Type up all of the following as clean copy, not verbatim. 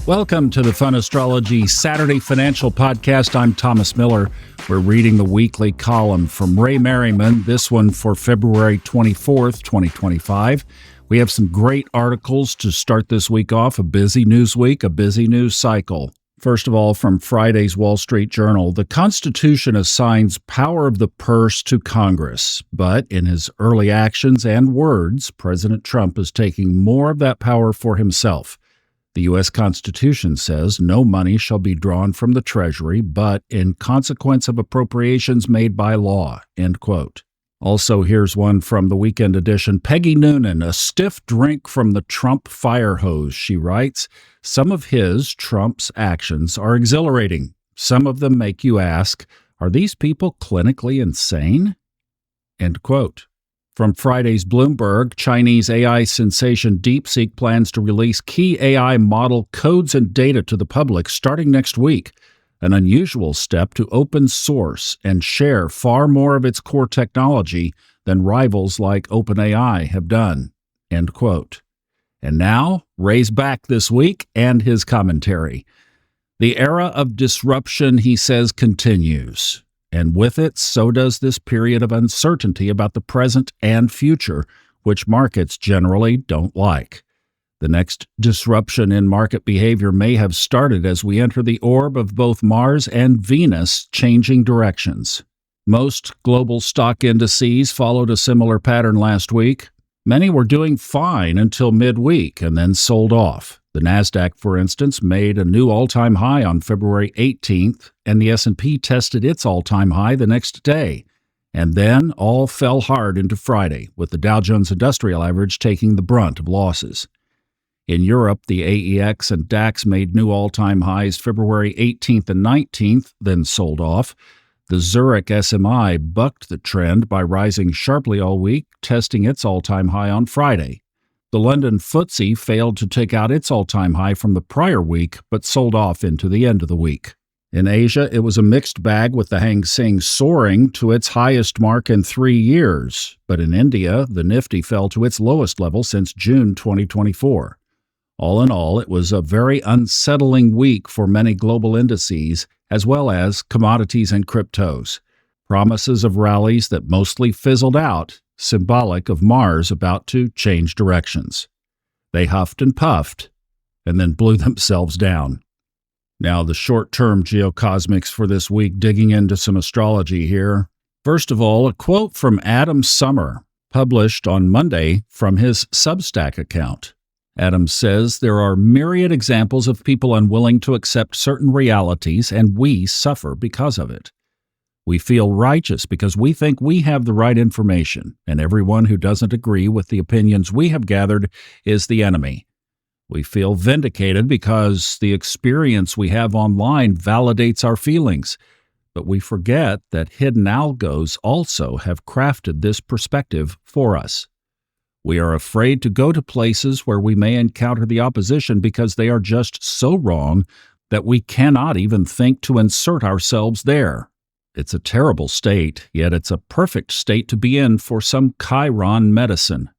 Welcome to the Fun Astrology Saturday Financial Podcast. I'm Thomas Miller. We're reading the weekly column from Ray Merriman, this one for February 24th, 2025. We have some great articles to start this week off, a busy news week, a busy news cycle. First of all, from Friday's Wall Street Journal, the Constitution assigns power of the purse to Congress, but in his early actions and words, President Trump is taking more of that power for himself. The U.S. Constitution says no money shall be drawn from the Treasury, but in consequence of appropriations made by law, end quote. Also, here's one from the weekend edition. Peggy Noonan, a stiff drink from the Trump fire hose, she writes. Some of Trump's actions are exhilarating. Some of them make you ask, are these people clinically insane? End quote. From Friday's Bloomberg, Chinese AI sensation DeepSeek plans to release key AI model codes and data to the public starting next week, an unusual step to open source and share far more of its core technology than rivals like OpenAI have done. End quote. And now, Ray's back this week and his commentary. The era of disruption, he says, continues. And with it, so does this period of uncertainty about the present and future, which markets generally don't like. The next disruption in market behavior may have started as we enter the orb of both Mars and Venus changing directions. Most global stock indices followed a similar pattern last week. Many were doing fine until midweek and then sold off. The Nasdaq, for instance, made a new all-time high on February 18th, and the S&P tested its all-time high the next day. And then all fell hard into Friday, with the Dow Jones Industrial Average taking the brunt of losses. In Europe, the AEX and DAX made new all-time highs February 18th and 19th, then sold off. The Zurich SMI bucked the trend by rising sharply all week, testing its all-time high on Friday. The London FTSE failed to take out its all-time high from the prior week, but sold off into the end of the week. In Asia, it was a mixed bag, with the Hang Seng soaring to its highest mark in 3 years. But in India, the Nifty fell to its lowest level since June 2024. All in all, it was a very unsettling week for many global indices, as well as commodities and cryptos. Promises of rallies that mostly fizzled out, symbolic of Mars about to change directions. They huffed and puffed, and then blew themselves down. Now, the short-term geocosmics for this week, digging into some astrology here. First of all, a quote from Adam Sommer, published on Monday from his Substack account. Adam says, there are myriad examples of people unwilling to accept certain realities, and we suffer because of it. We feel righteous because we think we have the right information, and everyone who doesn't agree with the opinions we have gathered is the enemy. We feel vindicated because the experience we have online validates our feelings, but we forget that hidden algos also have crafted this perspective for us. We are afraid to go to places where we may encounter the opposition because they are just so wrong that we cannot even think to insert ourselves there. It's a terrible state, yet it's a perfect state to be in for some chiron medicine.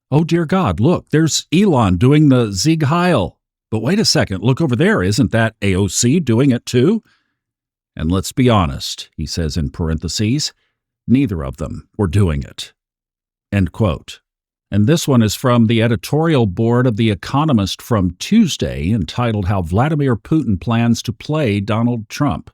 Oh, dear God, look, there's Elon doing the Sieg Heil. But wait a second, look over there, isn't that AOC doing it too? And let's be honest, he says in parentheses, neither of them were doing it. End quote. And this one is from the editorial board of The Economist from Tuesday, entitled How Vladimir Putin Plans to Play Donald Trump.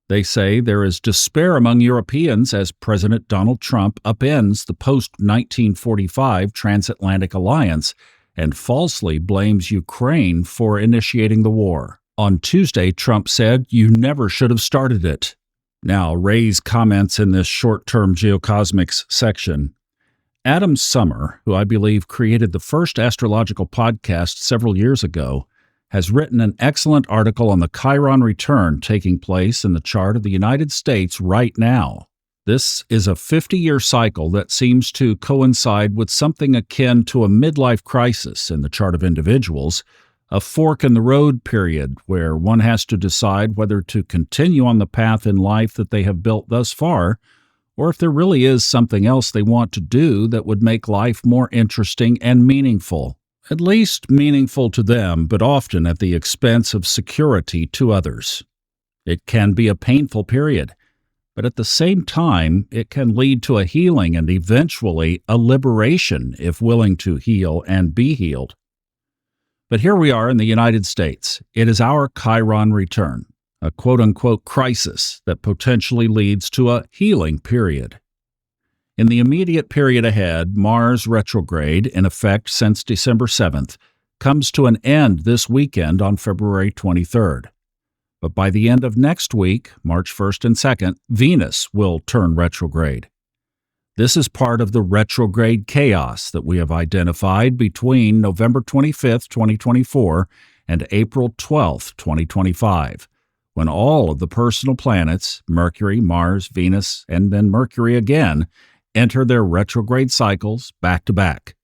They say there is despair among Europeans as President Donald Trump upends the post-1945 transatlantic alliance and falsely blames Ukraine for initiating the war. On Tuesday, Trump said, "You never should have started it." Now, Ray's comments in this short-term geocosmics section. Adam Sommer, who I believe created the first astrological podcast several years ago, has written an excellent article on the Chiron return taking place in the chart of the United States right now. This is a 50-year cycle that seems to coincide with something akin to a midlife crisis in the chart of individuals, a fork-in-the-road period where one has to decide whether to continue on the path in life that they have built thus far, or if there really is something else they want to do that would make life more interesting and meaningful. at least meaningful to them, but often at the expense of security to others. It can be a painful period, but at the same time, it can lead to a healing and eventually a liberation if willing to heal and be healed. But here we are in the United States. It is our Chiron return, a quote-unquote crisis that potentially leads to a healing period. In the immediate period ahead, Mars retrograde, in effect since December 7th, comes to an end this weekend on February 23rd. But by the end of next week, March 1st and 2nd, Venus will turn retrograde. This is part of the retrograde chaos that we have identified between November 25th, 2024 and April 12th, 2025, when all of the personal planets, Mercury, Mars, Venus, and then Mercury again, enter their retrograde cycles back to back.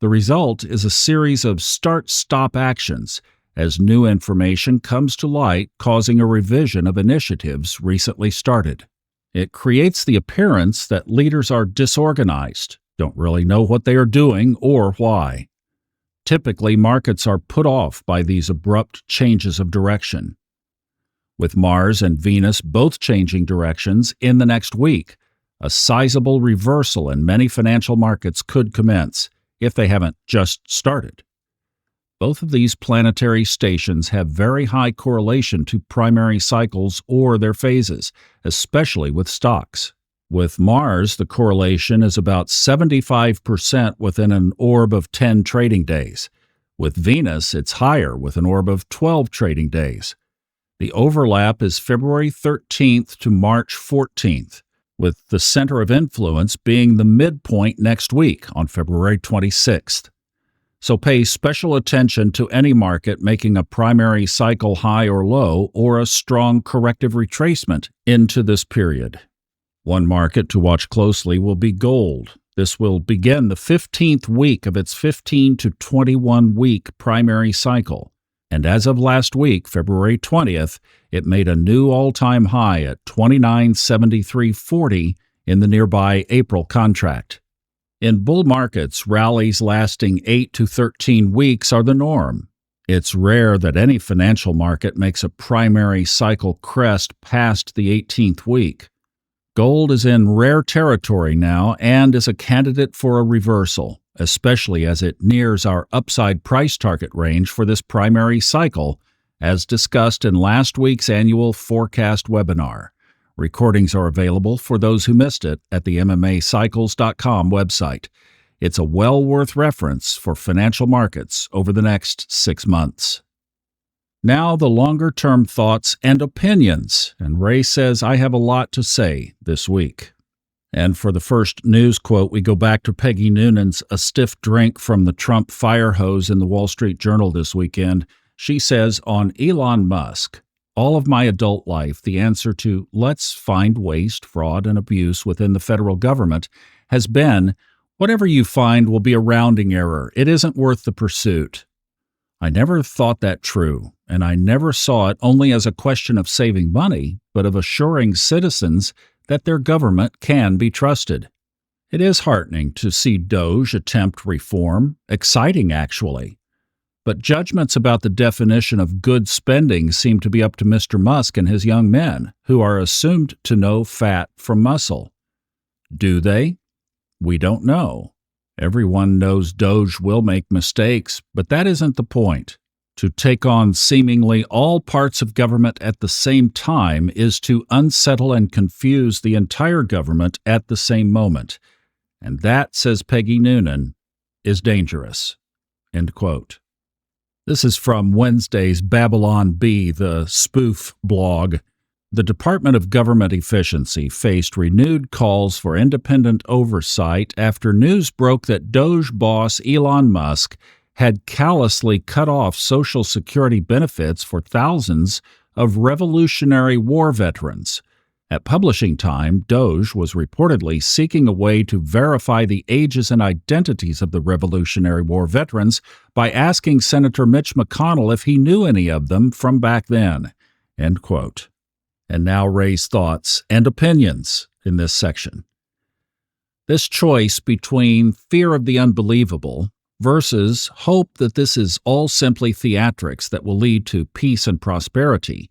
The result is a series of start-stop actions as new information comes to light, causing a revision of initiatives recently started. It creates the appearance that leaders are disorganized, don't really know what they are doing or why. Typically, markets are put off by these abrupt changes of direction. With Mars and Venus both changing directions in the next week, a sizable reversal in many financial markets could commence, if they haven't just started. Both of these planetary stations have very high correlation to primary cycles or their phases, especially with stocks. With Mars, the correlation is about 75% within an orb of 10 trading days. With Venus, it's higher with an orb of 12 trading days. The overlap is February 13th to March 14th, with the center of influence being the midpoint next week on February 26th. So pay special attention to any market making a primary cycle high or low or a strong corrective retracement into this period. One market to watch closely will be gold. This will begin the 15th week of its 15 to 21 week primary cycle. And as of last week, February 20th, it made a new all-time high at $29.7340 in the nearby April contract. In bull markets, rallies lasting 8 to 13 weeks are the norm. It's rare that any financial market makes a primary cycle crest past the 18th week. Gold is in rare territory now and is a candidate for a reversal, especially as it nears our upside price target range for this primary cycle, as discussed in last week's annual forecast webinar. Recordings are available for those who missed it at the MMAcycles.com website. It's a well worth reference for financial markets over the next 6 months. Now the longer-term thoughts and opinions, and Ray says I have a lot to say this week. And for the first news quote, we go back to Peggy Noonan's A Stiff Drink from the Trump Fire Hose in the Wall Street Journal this weekend. She says, on Elon Musk, all of my adult life, the answer to let's find waste, fraud, and abuse within the federal government has been, whatever you find will be a rounding error. It isn't worth the pursuit. I never thought that true, and I never saw it only as a question of saving money, but of assuring citizens that their government can be trusted. It is heartening to see Doge attempt reform, exciting actually. But judgments about the definition of good spending seem to be up to Mr. Musk and his young men, who are assumed to know fat from muscle. Do they? We don't know. Everyone knows Doge will make mistakes, but that isn't the point. To take on seemingly all parts of government at the same time is to unsettle and confuse the entire government at the same moment. And that, says Peggy Noonan, is dangerous. End quote. This is from Wednesday's Babylon Bee, the spoof blog. The Department of Government Efficiency faced renewed calls for independent oversight after news broke that Doge boss Elon Musk had callously cut off Social Security benefits for thousands of Revolutionary War veterans. At publishing time, Doge was reportedly seeking a way to verify the ages and identities of the Revolutionary War veterans by asking Senator Mitch McConnell if he knew any of them from back then. End quote. And now Ray's thoughts and opinions in this section. This choice between fear of the unbelievable, versus hope that this is all simply theatrics that will lead to peace and prosperity,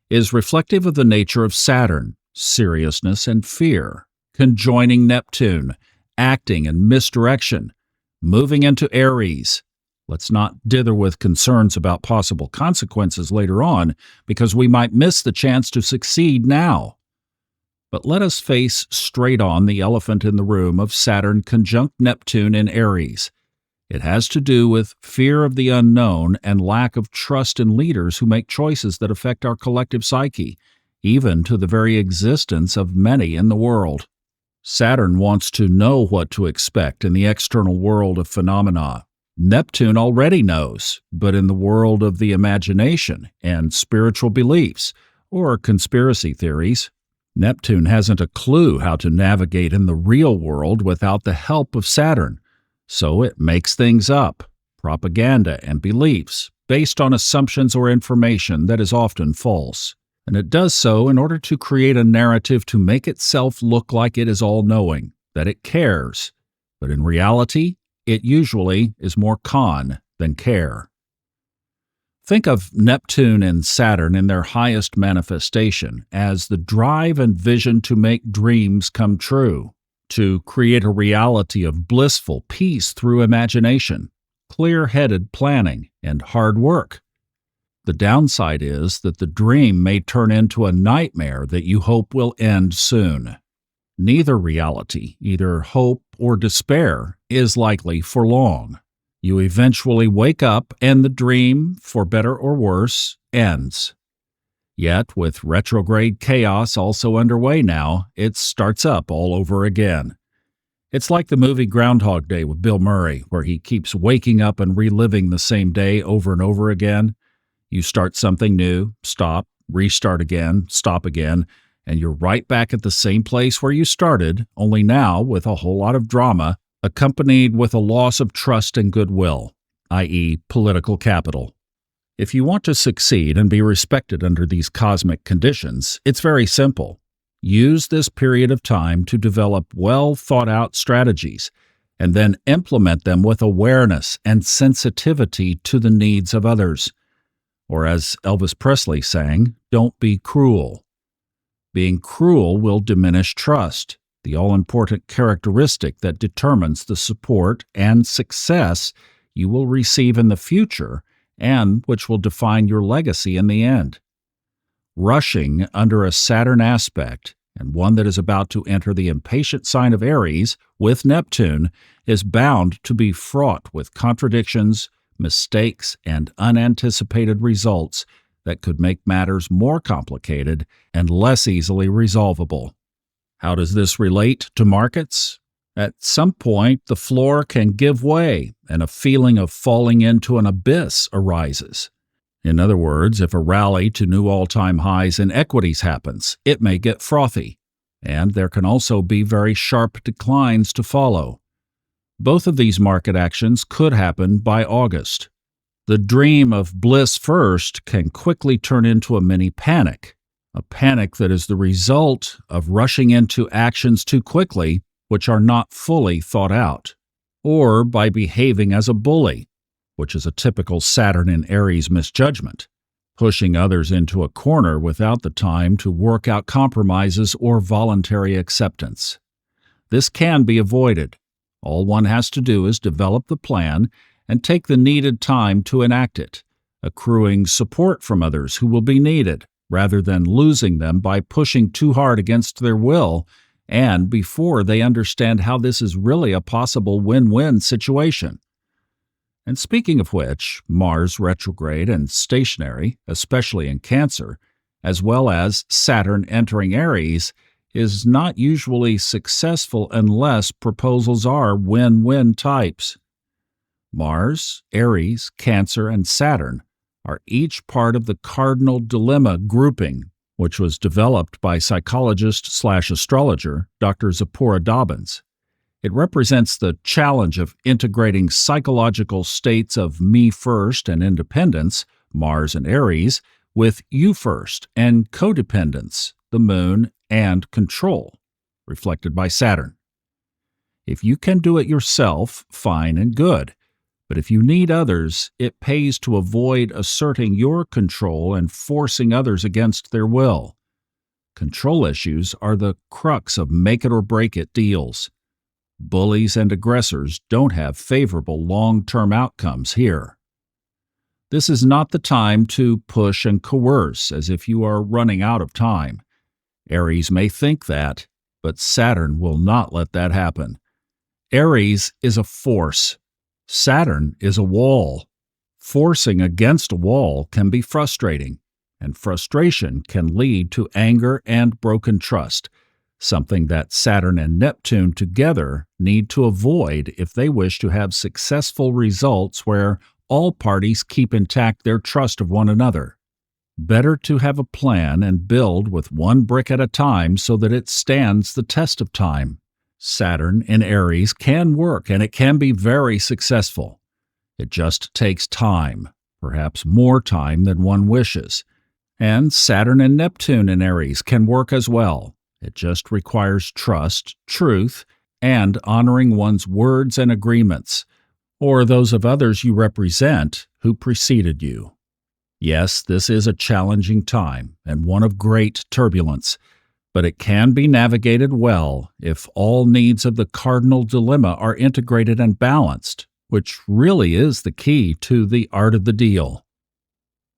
is reflective of the nature of Saturn, seriousness and fear, conjoining Neptune, acting and misdirection, moving into Aries. Let's not dither with concerns about possible consequences later on, because we might miss the chance to succeed now. But let us face straight on the elephant in the room of Saturn conjunct Neptune in Aries. It has to do with fear of the unknown and lack of trust in leaders who make choices that affect our collective psyche, even to the very existence of many in the world. Saturn wants to know what to expect in the external world of phenomena. Neptune already knows, but in the world of the imagination and spiritual beliefs, or conspiracy theories, Neptune hasn't a clue how to navigate in the real world without the help of Saturn. So it makes things up, propaganda and beliefs, based on assumptions or information that is often false. And it does so in order to create a narrative to make itself look like it is all-knowing, that it cares. But in reality, it usually is more con than care. Think of Neptune and Saturn in their highest manifestation as the drive and vision to make dreams come true, to create a reality of blissful peace through imagination, clear-headed planning, and hard work. The downside is that the dream may turn into a nightmare that you hope will end soon. Neither reality, either hope or despair, is likely for long. You eventually wake up and the dream, for better or worse, ends. Yet, with retrograde chaos also underway now, it starts up all over again. It's like the movie Groundhog Day with Bill Murray, where he keeps waking up and reliving the same day over and over again. You start something new, stop, restart again, stop again, and you're right back at the same place where you started, only now with a whole lot of drama, accompanied with a loss of trust and goodwill, i.e., political capital. If you want to succeed and be respected under these cosmic conditions, it's very simple. Use this period of time to develop well-thought-out strategies, and then implement them with awareness and sensitivity to the needs of others. Or as Elvis Presley sang, don't be cruel. Being cruel will diminish trust, the all-important characteristic that determines the support and success you will receive in the future and which will define your legacy in the end. Rushing under a Saturn aspect, and one that is about to enter the impatient sign of Aries with Neptune, is bound to be fraught with contradictions, mistakes, and unanticipated results that could make matters more complicated and less easily resolvable. How does this relate to markets? At some point, the floor can give way and a feeling of falling into an abyss arises. In other words, if a rally to new all-time highs in equities happens, it may get frothy, and there can also be very sharp declines to follow. Both of these market actions could happen by August. The dream of bliss first can quickly turn into a mini panic, a panic that is the result of rushing into actions too quickly, which are not fully thought out, or by behaving as a bully, which is a typical Saturn in Aries misjudgment, pushing others into a corner without the time to work out compromises or voluntary acceptance. This can be avoided. All one has to do is develop the plan and take the needed time to enact it, accruing support from others who will be needed, rather than losing them by pushing too hard against their will and before they understand how this is really a possible win-win situation. And speaking of which, Mars retrograde and stationary, especially in Cancer, as well as Saturn entering Aries, is not usually successful unless proposals are win-win types. Mars, Aries, Cancer, and Saturn are each part of the cardinal dilemma grouping, which was developed by psychologist/astrologer Dr. Zipporah Dobbins. It represents the challenge of integrating psychological states of me first and independence, Mars and Aries, with you first and codependence, the Moon, and control, reflected by Saturn. If you can do it yourself, fine and good. But if you need others, it pays to avoid asserting your control and forcing others against their will. Control issues are the crux of make-it-or-break-it deals. Bullies and aggressors don't have favorable long-term outcomes here. This is not the time to push and coerce as if you are running out of time. Aries may think that, but Saturn will not let that happen. Aries is a force. Saturn is a wall. Forcing against a wall can be frustrating, and frustration can lead to anger and broken trust, something that Saturn and Neptune together need to avoid if they wish to have successful results where all parties keep intact their trust of one another. Better to have a plan and build with one brick at a time so that it stands the test of time. Saturn in Aries can work, and it can be very successful. It just takes time, perhaps more time than one wishes. And Saturn and Neptune in Aries can work as well. It just requires trust, truth, and honoring one's words and agreements, or those of others you represent who preceded you. Yes, this is a challenging time and one of great turbulence, but it can be navigated well if all needs of the cardinal dilemma are integrated and balanced, which really is the key to the art of the deal.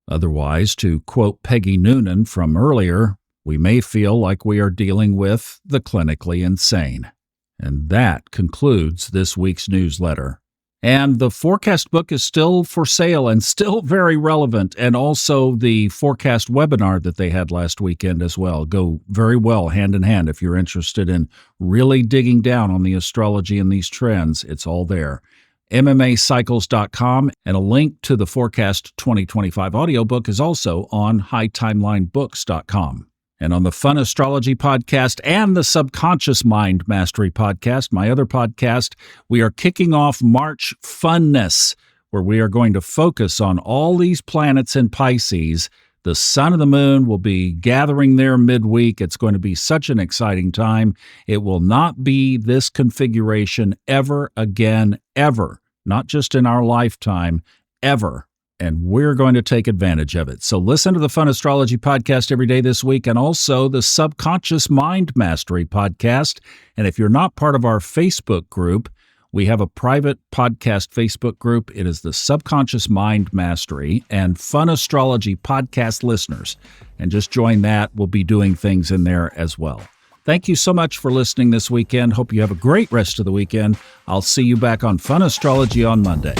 Otherwise, to quote Peggy Noonan from earlier, we may feel like we are dealing with the clinically insane. And that concludes this week's newsletter. And the forecast book is still for sale and still very relevant, and also the forecast webinar that they had last weekend as well go very well hand in hand. If you're interested in really digging down on the astrology and these trends, it's all there. MMAcycles.com, and a link to the Forecast 2025 audiobook is also on hightimelinebooks.com. And on the Fun Astrology podcast and the Subconscious Mind Mastery podcast, my other podcast, we are kicking off March Funness, where we are going to focus on all these planets in Pisces. The sun and the moon will be gathering there midweek. It's going to be such an exciting time. It will not be this configuration ever again, ever, not just in our lifetime, ever. And we're going to take advantage of it. So listen to the Fun Astrology podcast every day this week, and also the Subconscious Mind Mastery podcast. And if you're not part of our Facebook group, we have a private podcast Facebook group. It is the Subconscious Mind Mastery and Fun Astrology podcast listeners. And just join that. We'll be doing things in there as well. Thank you so much for listening this weekend. Hope you have a great rest of the weekend. I'll see you back on Fun Astrology on Monday.